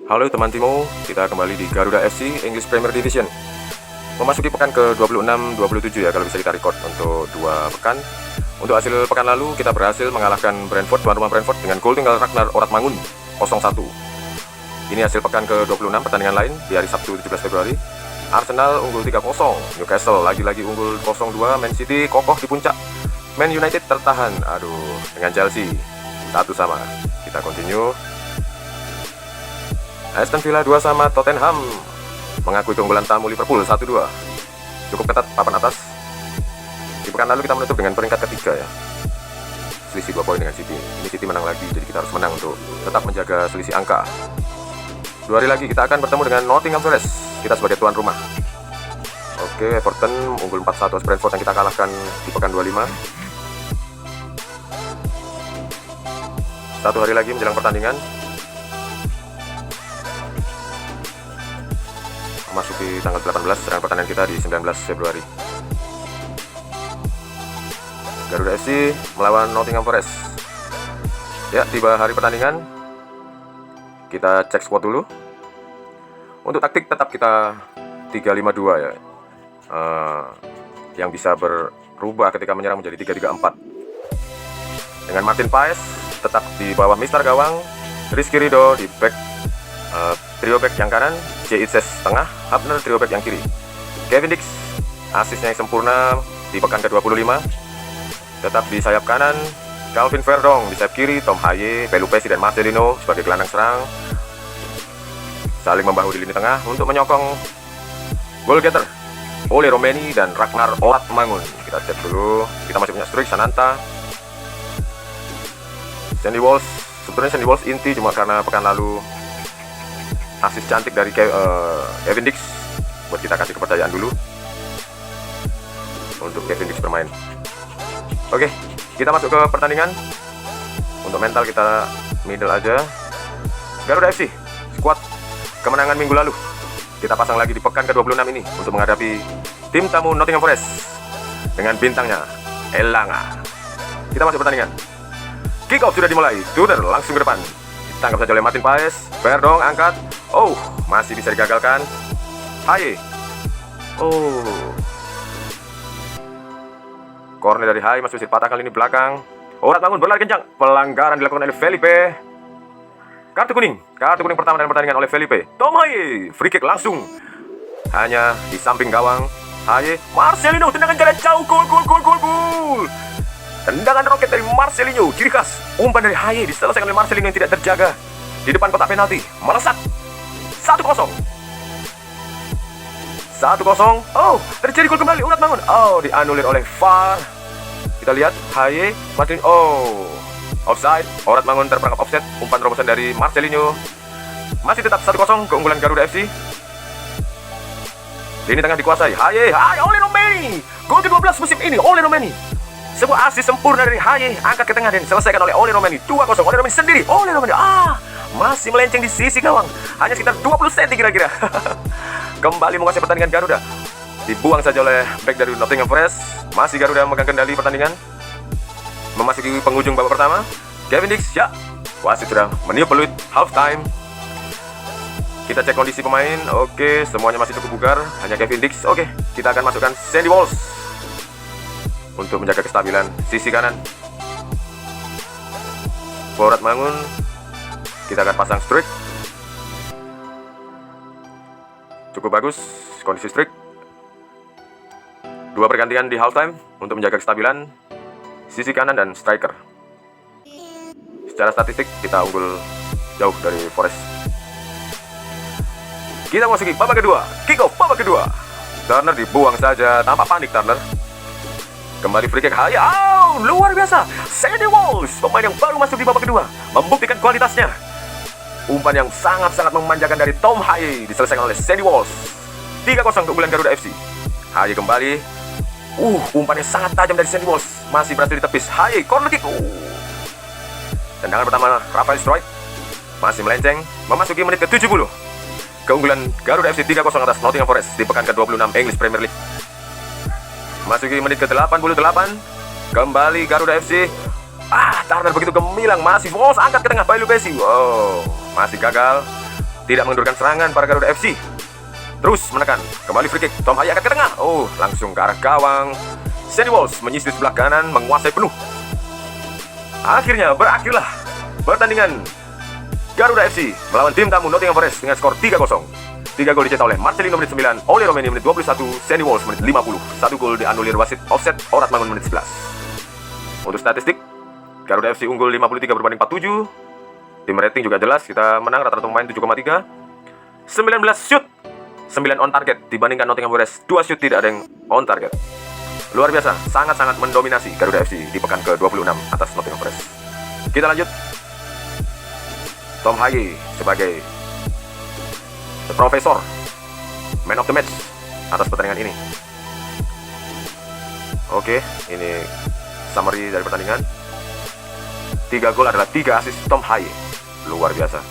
Halo teman Timo, kita kembali di Garuda FC English Premier Division. Memasuki pekan ke-26-27 ya kalau bisa kita record untuk 2 pekan. Untuk hasil pekan lalu kita berhasil mengalahkan Brentford, tuan rumah Brentford dengan gol tunggal Ragnar Oratmangun 0-1. Ini hasil pekan ke-26 pertandingan lain di hari Sabtu 17 Februari. Arsenal unggul 3-0, Newcastle lagi-lagi unggul 0-2, Man City kokoh di puncak. Man United tertahan, dengan Chelsea 1-1. Kita continue. Aston Villa 2-2 Tottenham mengakui keunggulan tamu Liverpool 1-2. Cukup ketat papan atas. Di pekan lalu kita menutup dengan peringkat ketiga ya, selisih 2 poin dengan City. Ini City menang lagi, jadi kita harus menang untuk tetap menjaga selisih angka. 2 hari lagi kita akan bertemu dengan Nottingham Forest, kita sebagai tuan rumah. Oke, Everton unggul 4-1 atas Brentford yang kita kalahkan di pekan 25. 1 hari lagi menjelang pertandingan, memasuki tanggal 18, sedangkan pertandingan kita di 19 Februari. Garuda FC melawan Nottingham Forest. Ya, tiba hari pertandingan. Kita cek squad dulu. Untuk taktik tetap kita 3-5-2 ya. Yang bisa berubah ketika menyerang menjadi 3-3-4. Dengan Martin Paes tetap di bawah Mister Gawang, Rizky Ridho di back, trio back yang kanan, J.Itzes tengah, Hapner trio back yang kiri. Kevin Dix asisnya yang sempurna di pekan ke-25. Tetap di sayap kanan, Calvin Verdong di sayap kiri, Tom Haye, Pelupesi dan Marcelino sebagai gelandang serang. Saling membahu di lini tengah untuk menyokong goal getter Ole Romeni dan Ragnar Oratmangun. Kita cek dulu. Kita masih punya Struijk, Sananta, Sandy Walsh. Sebenarnya Sandy Walsh inti cuma karena pekan lalu asis cantik dari Kevin Dix, buat kita kasih kepercayaan dulu untuk Kevin Dix bermain. Oke, kita masuk ke pertandingan. Untuk mental kita middle aja. Garuda FC squad kemenangan minggu lalu kita pasang lagi di pekan ke-26 ini untuk menghadapi tim tamu Nottingham Forest dengan bintangnya Elanga. Kita masuk pertandingan. Kick off sudah dimulai. Tudor langsung ke depan, ditangkap saja oleh Martin Paes. Verdong angkat. Masih bisa digagalkan. Haye. Corner dari Haye masih patah kali ini belakang. Oratmangun berlari kencang. Pelanggaran dilakukan oleh Felipe. Kartu kuning pertama dalam pertandingan oleh Felipe. Tom Haye, free kick langsung. Hanya di samping gawang. Haye, Marcelino tendangan jarak jauh, gol. Tendangan roket dari Marcelino, ciri khas. Umpan dari Haye diselesaikan oleh Marcelino yang tidak terjaga di depan kotak penalti. Melesat. 1-0. Terjadi gol kembali Oratmangun. Dianulir oleh VAR. Kita lihat Haye, Marcelino. Offside. Oratmangun terperangkap offset. Umpan terobosan dari Marcelino. Masih tetap 1-0 keunggulan Garuda FC. Lini tengah dikuasai Haye, Ole Romeni. Gol ke-12 musim ini Ole Romeni. Sebuah asis sempurna dari Haye, angkat ke tengah dan diselesaikan oleh Ole Romeni. 2-0. Ole Romeni sendiri. Ole Romeni masih melenceng di sisi gawang, hanya sekitar 20 cm kira-kira. Kembali menguasai pertandingan Garuda. Dibuang saja oleh back dari Nottingham Forest. Masih Garuda memegang kendali pertandingan. Memasuki penghujung babak pertama. Kevin Dix, ya, wasit sudah meniup peluit half time. Kita cek kondisi pemain. Oke, semuanya masih cukup bugar. Hanya Kevin Dix. Oke, kita akan masukkan Sandy Walsh untuk menjaga kestabilan sisi kanan. Oratmangun, kita akan pasang Struijk. Cukup bagus kondisi Struijk. 2 pergantian di halftime untuk menjaga kestabilan sisi kanan dan striker. Secara statistik kita unggul jauh dari Forest. Kita memasuki babak kedua. Kick off babak kedua. Turner dibuang saja tanpa panik Turner. Kembali free kick Haye. Luar biasa. Sandy Walsh, pemain yang baru masuk di babak kedua, membuktikan kualitasnya. Umpan yang sangat-sangat memanjakan dari Tom Haye diselesaikan oleh Sandy Walsh. 3-0 keunggulan Garuda FC. Haye kembali. Umpannya sangat tajam dari Sandy Walsh. Masih berhasil ditepis. Haye, corner kick. Tendangan pertama Rafael Struijk masih melenceng. Memasuki menit ke-70. Keunggulan Garuda FC 3-0 atas Nottingham Forest di pekan ke-26 English Premier League. Memasuki menit ke-88. Kembali Garuda FC. Turner begitu gemilang, masih Walsh angkat ke tengah Pelupesi. Masih gagal. tidak mengendurkan serangan para Garuda FC. Terus menekan, kembali free kick, Tom Haye akan ke tengah. Oh, langsung ke arah gawang. Sandy Walsh menyisir sebelah kanan, menguasai penuh. Akhirnya berakhirlah pertandingan Garuda FC melawan tim tamu Nottingham Forest dengan skor 3-0. 3 gol dicetak oleh Marcelino menit 9, Oli Romeni menit 21, Sandy Walsh menit 50. 1 gol dianulir wasit offset Orat Mangun menit 11. Untuk statistik, Garuda FC unggul 53 berbanding 47. Tim rating juga jelas, kita menang rata-rata pemain 7,3. 19 shoot, 9 on target dibandingkan Nottingham Forest 2 shoot tidak ada yang on target. Luar biasa, sangat-sangat mendominasi Garuda FC di pekan ke-26 atas Nottingham Forest. Kita lanjut. Tom Haye sebagai profesor man of the match atas pertandingan ini. Oke, ini summary dari pertandingan. 3 gol adalah 3 assist Tom Haye. Luar biasa.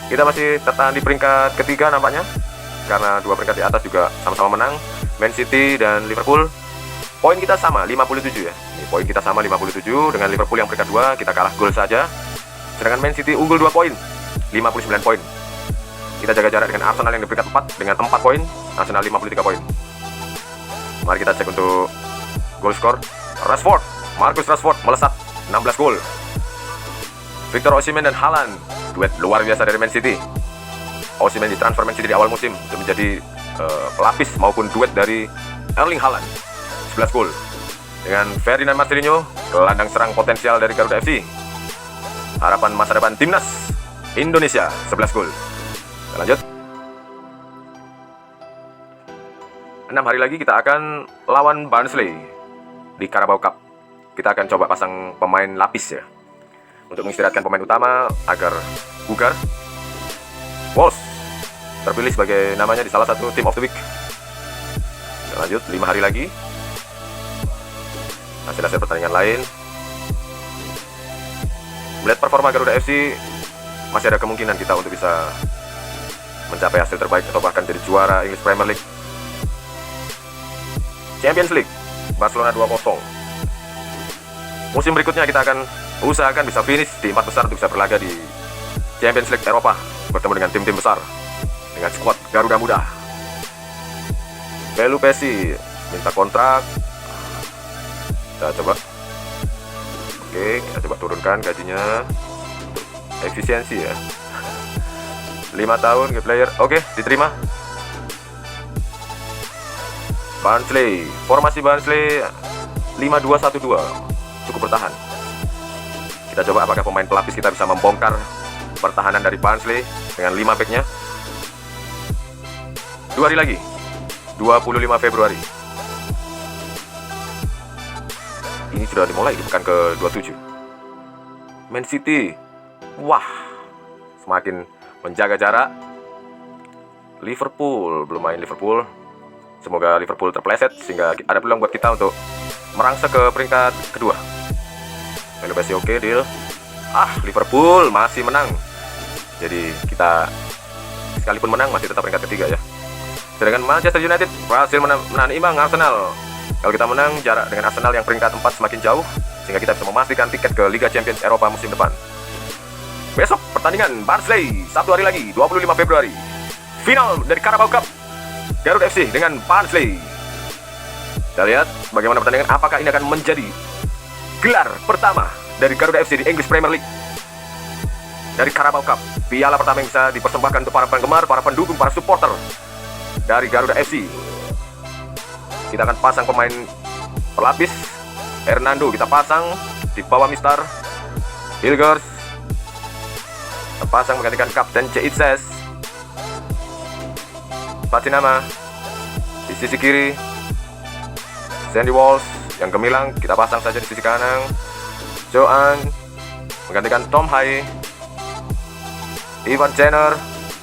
Kita masih tertahan di peringkat ketiga nampaknya, karena 2 peringkat di atas juga sama-sama menang. Man City dan Liverpool. Poin kita sama 57 ya. Ini poin kita sama 57 dengan Liverpool yang peringkat 2, kita kalah gol saja. Sedangkan Man City unggul 2 poin, 59 poin. Kita jaga jarak dengan Arsenal yang di peringkat 4 dengan 4 poin, Arsenal 53 poin. Mari kita cek untuk goal score. Rashford, Marcus Rashford melesat 16 gol. Victor Osimhen dan Haaland, duet luar biasa dari Man City. Osimhen ditransfer Man City di awal musim untuk menjadi pelapis maupun duet dari Erling Haaland, 11 gol. Dengan Ferdinand Marcelinho, gelandang serang potensial dari Garuda FC. Harapan masa depan timnas Indonesia, 11 gol. Kita lanjut. 6 hari lagi kita akan lawan Barnsley di Carabao Cup. Kita akan coba pasang pemain lapis ya, untuk mengistirahatkan pemain utama agar bugar. Walsh terpilih sebagai namanya di salah satu Team of the Week. Kita lanjut, 5 hari lagi. Hasil-hasil pertandingan lain. Melihat performa Garuda FC, masih ada kemungkinan kita untuk bisa mencapai hasil terbaik atau bahkan jadi juara English Premier League. Champions League, Barcelona 2-0. Musim berikutnya kita akan usahakan bisa finish di 4 besar untuk bisa berlaga di Champions League Eropa, bertemu dengan tim-tim besar dengan skuad Garuda Muda. Pelu Pesi minta kontrak. Kita coba. Oke, kita coba turunkan gajinya untuk efisiensi ya. 5 tahun ke player. Oke, diterima. Barnsley, formasi Barnsley 5-2-1-2, cukup bertahan. Kita coba apakah pemain pelapis kita bisa membongkar pertahanan dari Barnsley dengan 5 backnya. 2 hari lagi, 25 Februari. Ini sudah dimulai di pekan ke-27. Man City, wah, semakin menjaga jarak. Liverpool, belum main Liverpool. Semoga Liverpool terpeleset sehingga ada peluang buat kita untuk merangsek ke peringkat kedua. Elevasi oke, deal. Liverpool masih menang. Jadi kita sekalipun menang masih tetap peringkat ketiga ya. Sedangkan Manchester United berhasil menahan imbang Arsenal. Kalau kita menang, jarak dengan Arsenal yang peringkat 4 semakin jauh, sehingga kita bisa memastikan tiket ke Liga Champions Eropa musim depan. Besok pertandingan Barnsley, 1 hari lagi, 25 Februari. Final dari Carabao Cup, Garuda FC dengan Barnsley. Kita lihat bagaimana pertandingan, apakah ini akan menjadi gelar pertama dari Garuda FC di English Premier League. Dari Carabao Cup, piala pertama yang bisa dipersembahkan untuk para penggemar, para pendukung, para supporter dari Garuda FC. Kita akan pasang pemain pelapis. Hernando kita pasang di bawah Mister Hilgers. Kita pasang menggantikan Kapten Ceitses. Patinama di sisi kiri. Sandy Walsh yang gemilang kita pasang saja di sisi kanan. Joan menggantikan Tom Haye. Ivan Jenner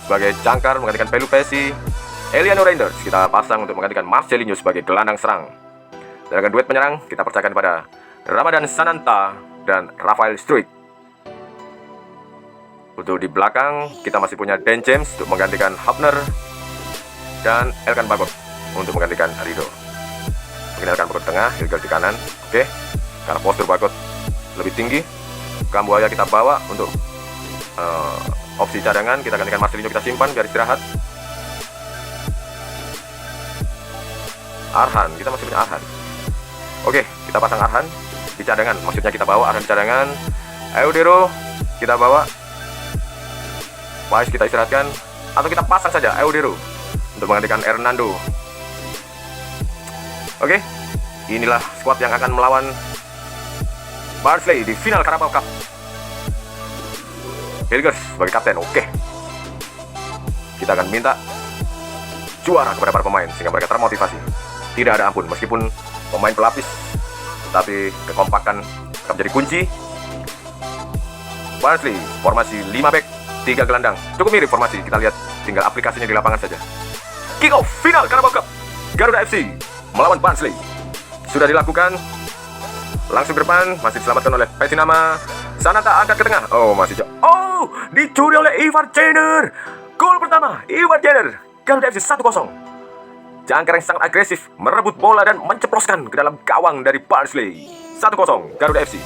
sebagai jangkar menggantikan Pelu Pesi. Eliano Reinders kita pasang untuk menggantikan Marcelinho sebagai gelandang serang. Sedangkan duet penyerang kita percayakan pada Ramadan Sananta dan Rafael Struijk. Untuk di belakang kita masih punya Dan James untuk menggantikan Hafner dan Elkan Bagot untuk menggantikan Rido. Mungkin Elkan Bagot tengah, Hilger di kanan. Oke, karena postur Bagot lebih tinggi, Kambuaya kita bawa untuk opsi cadangan. Kita gantikan Marcelinho, kita simpan biar istirahat. Arhan, kita masih punya Arhan. Oke, kita pasang Arhan di cadangan. Maksudnya kita bawa Arhan di cadangan. Eudero kita bawa. Wise kita istirahatkan. Atau kita pasang saja Eudero untuk menggantikan Hernando. Oke, inilah squad yang akan melawan Barnsley di final Carabao Cup. Hilgers sebagai kapten. Oke, kita akan minta juara kepada para pemain sehingga mereka termotivasi. Tidak ada ampun, meskipun pemain pelapis, tapi kekompakan akan menjadi kunci. Barnsley formasi 5 back 3 gelandang, cukup mirip formasi. Kita lihat tinggal aplikasinya di lapangan saja. Kick off final Carabao Cup, Garuda FC melawan Barnsley sudah dilakukan. Langsung ke depan, masih diselamatkan oleh Petinama. Sananta angkat ke tengah. Oh, masih jauh. Oh, dicuri oleh Ivar Jenner. Gol pertama Ivar Jenner. Garuda FC 1-0. Jangkar yang sangat agresif merebut bola dan menceploskan ke dalam gawang dari Barnsley. 1-0 Garuda FC.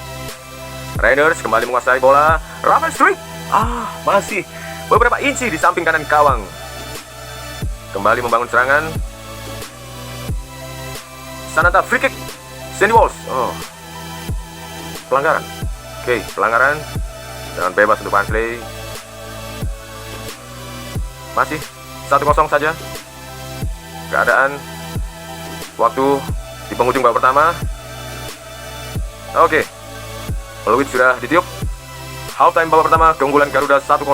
Rangers kembali menguasai bola. Rafael Struijk masih beberapa inci di samping kanan gawang. Kembali membangun serangan. Sananta free kick. Sandy Walsh. Pelanggaran. Oke, pelanggaran. Jangan bebas untuk Barnsley. Masih 1-0 saja. Keadaan waktu di penghujung babak pertama. Oke, peluit sudah ditiup. Half time babak pertama, keunggulan Garuda 1-0.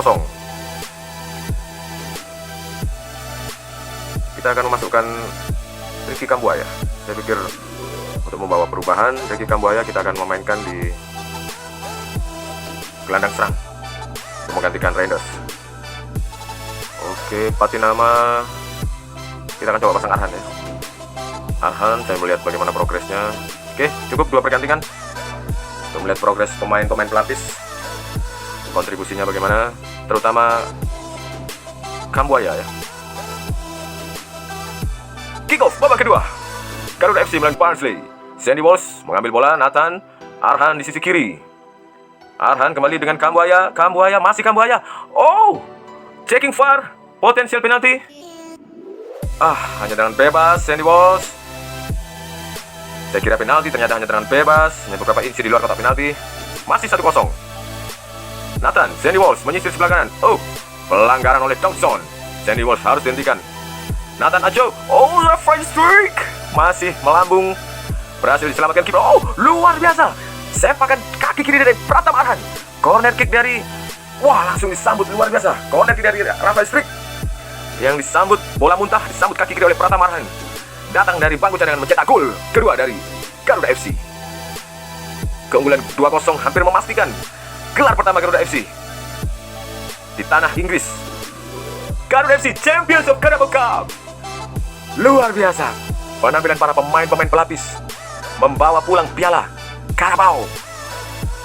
Kita akan memasukkan Ricky Kambuaya. Saya pikir untuk membawa perubahan, Ricky Kambuaya kita akan memainkan di gelandang serang untuk menggantikan Reinders. Oke, Patinama kita akan coba pasang Arhan ya. Arhan, saya melihat bagaimana progresnya. Oke, cukup 2 pergantian untuk melihat progres pemain-pemain pelapis, kontribusinya bagaimana, terutama Kambuaya ya. Kick off babak kedua, Garuda FC melawan Barnsley. Sandy Walsh mengambil bola, Nathan Arhan di sisi kiri. Arhan kembali dengan Kambuaya. Kambuaya, masih Kambuaya. Oh, checking VAR, potensial penalti. Hanya dengan bebas Sandy Walsh. Saya kira penalti, ternyata hanya dengan bebas. Hanya beberapa inci di luar kotak penalti. Masih 1-0. Nathan, Sandy Walsh menyisir sebelah kanan. Oh, pelanggaran oleh Dawson. Sandy Walsh harus dihentikan. Nathan Ajo. Oh, Rafael Struijk masih melambung. Berhasil diselamatkan kiper. Oh, luar biasa. Sepakan kaki kiri dari Pratama Arhan. Corner kick dari... Wah, langsung disambut luar biasa. Corner kick dari Rafael Struijk yang disambut bola muntah, disambut kaki kiri oleh Pratama Arhan. Datang dari bangku cadangan mencetak gol kedua dari Garuda FC. Keunggulan 2-0 hampir memastikan gelar pertama Garuda FC di tanah Inggris. Garuda FC Champions of Carabao Cup. Luar biasa. Penampilan para pemain-pemain pelapis membawa pulang piala Carabao.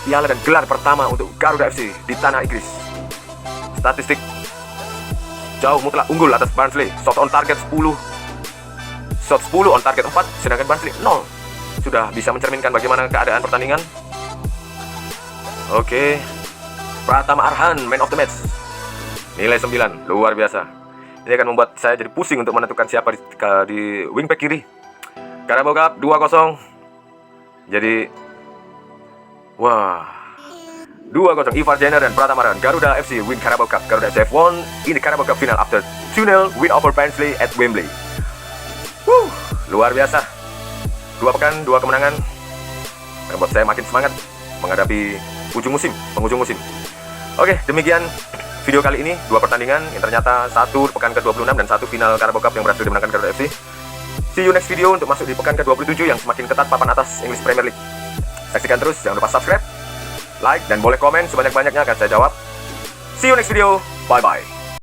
Piala dan gelar pertama untuk Garuda FC di tanah Inggris. Statistik jauh mutlak unggul atas Barnsley. Shot on target 10. Shot 10 on target 4, sedangkan Barnsley 0. Sudah bisa mencerminkan bagaimana keadaan pertandingan. Oke. Pratama Arhan man of the match. Nilai 9, luar biasa. Ini akan membuat saya jadi pusing untuk menentukan siapa di wingback kiri. Carabao Cup 2-0. Jadi wah, 2-0 Ivar Jenner dan Pratama Arhan. Garuda FC win Carabao Cup. Garuda FC have won in the Carabao Cup final after 2-0 win over Barnsley at Wembley. Luar biasa. 2 pekan, 2 kemenangan. Membuat saya makin semangat menghadapi penghujung musim. Oke, demikian video kali ini. 2 pertandingan yang ternyata 1 pekan ke-26 dan 1 final Carabao Cup yang berhasil dimenangkan Garuda FC. See you next video untuk masuk di pekan ke-27 yang semakin ketat papan atas English Premier League. Saksikan terus, jangan lupa subscribe, like, dan boleh komen sebanyak-banyaknya akan saya jawab. See you next video, bye-bye.